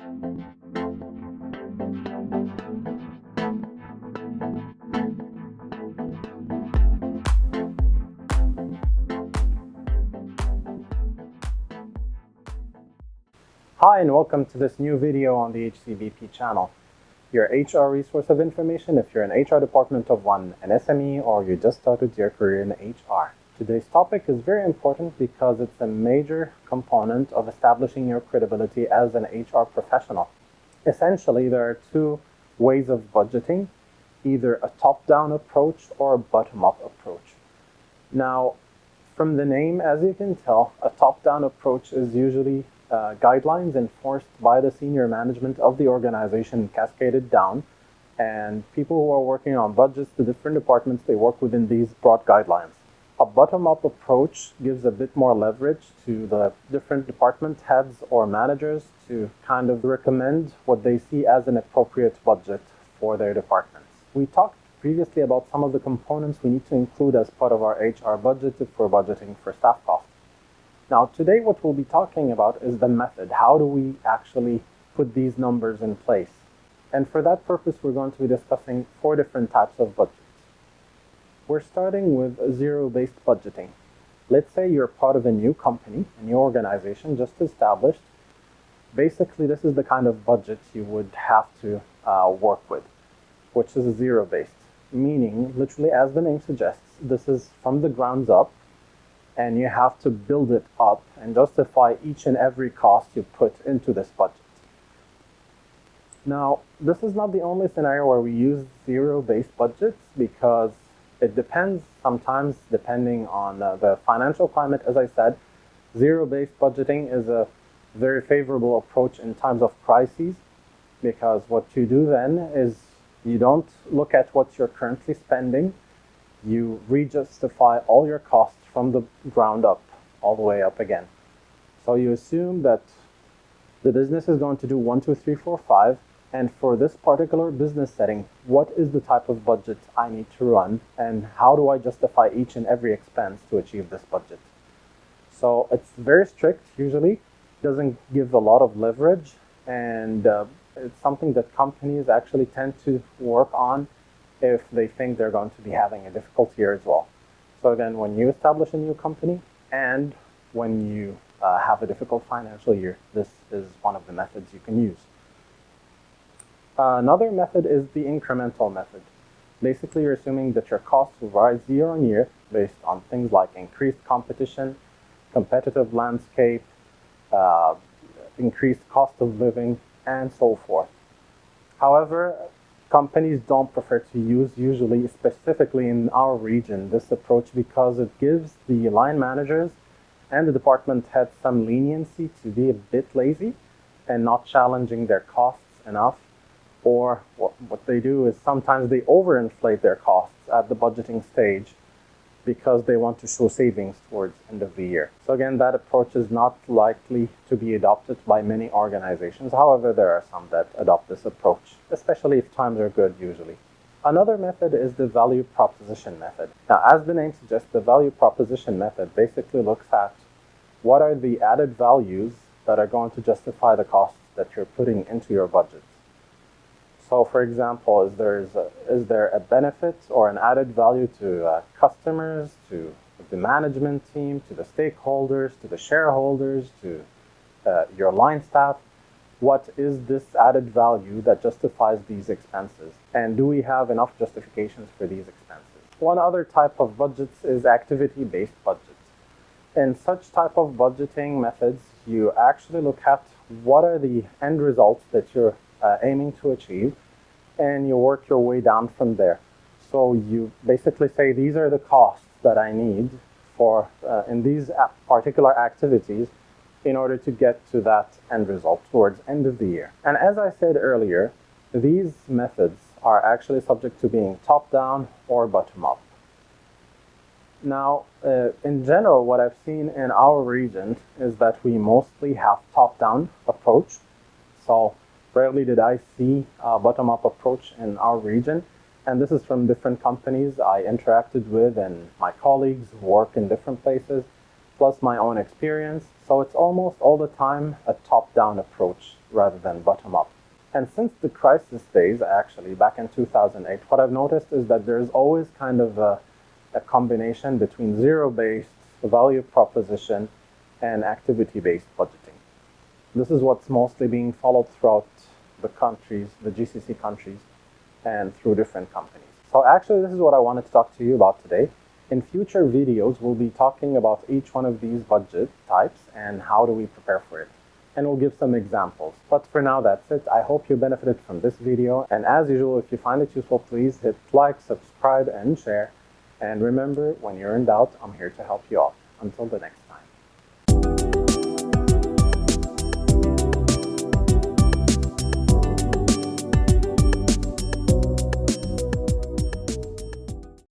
Hi and welcome to this new video on the HCBP channel, your HR resource of information if you're an HR department of one, an SME, or you just started your career in HR. Today's topic is very important because it's a major component of establishing your credibility as an HR professional. Essentially, there are two ways of budgeting, either a top-down approach or a bottom-up approach. Now, from the name, as you can tell, a top-down approach is usually guidelines enforced by the senior management of the organization cascaded down, and people who are working on budgets, the different departments, they work within these broad guidelines. A bottom-up approach gives a bit more leverage to the different department heads or managers to kind of recommend what they see as an appropriate budget for their departments. We talked previously about some of the components we need to include as part of our HR budget if we're budgeting for staff costs. Now, today what we'll be talking about is the method. How do we actually put these numbers in place? And for that purpose, we're going to be discussing 4 different types of budgets. We're starting with zero-based budgeting. Let's say you're part of a new company, a new organization just established. Basically, this is the kind of budget you would have to work with, which is zero-based, meaning, literally, as the name suggests, this is from the ground up, and you have to build it up and justify each and every cost you put into this budget. Now, this is not the only scenario where we use zero-based budgets, because it depends sometimes, depending on the financial climate. As I said, zero-based budgeting is a very favorable approach in times of crises, because what you do then is you don't look at what you're currently spending, you re-justify all your costs from the ground up, all the way up again. So you assume that the business is going to do 1, 2, 3, 4, 5, and for this particular business setting, what is the type of budget I need to run, and how do I justify each and every expense to achieve this budget? So it's very strict usually, doesn't give a lot of leverage, and it's something that companies actually tend to work on if they think they're going to be having a difficult year as well. So again, when you establish a new company and when you have a difficult financial year, this is one of the methods you can use. Another method is the incremental method. Basically, you're assuming that your costs will rise year on year based on things like increased competition, competitive landscape, increased cost of living, and so forth. However, companies don't prefer to use, usually, specifically in our region, this approach because it gives the line managers and the department heads some leniency to be a bit lazy and not challenging their costs enough. Or what they do is sometimes they overinflate their costs at the budgeting stage because they want to show savings towards end of the year. So again, that approach is not likely to be adopted by many organizations. However, there are some that adopt this approach, especially if times are good usually. Another method is the value proposition method. Now, as the name suggests, the value proposition method basically looks at what are the added values that are going to justify the costs that you're putting into your budget. So, for example, is there a benefit or an added value to customers, to the management team, to the stakeholders, to the shareholders, to your line staff? What is this added value that justifies these expenses? And do we have enough justifications for these expenses? One other type of budgets is activity-based budgets. In such type of budgeting methods, you actually look at what are the end results that you're aiming to achieve, and you work your way down from there. So you basically say, these are the costs that I need for in these particular activities in order to get to that end result towards end of the year. And as I said earlier, these methods are actually subject to being top-down or bottom-up. Now, in general, what I've seen in our region is that we mostly have top-down approach. So rarely did I see a bottom-up approach in our region. And this is from different companies I interacted with and my colleagues who work in different places. plus my own experience, so it's almost all the time a top-down approach rather than bottom-up. And since the crisis days, actually, back in 2008, what I've noticed is that there's always kind of a combination between zero-based value proposition and activity-based budgeting. This is what's mostly being followed throughout the countries, the GCC countries, and through different companies. So actually, this is what I wanted to talk to you about today. In future videos, we'll be talking about each one of these budget types and how do we prepare for it. And we'll give some examples. But for now, that's it. I hope you benefited from this video. And as usual, if you find it useful, please hit like, subscribe, and share. And remember, when you're in doubt, I'm here to help you out. Until the next time.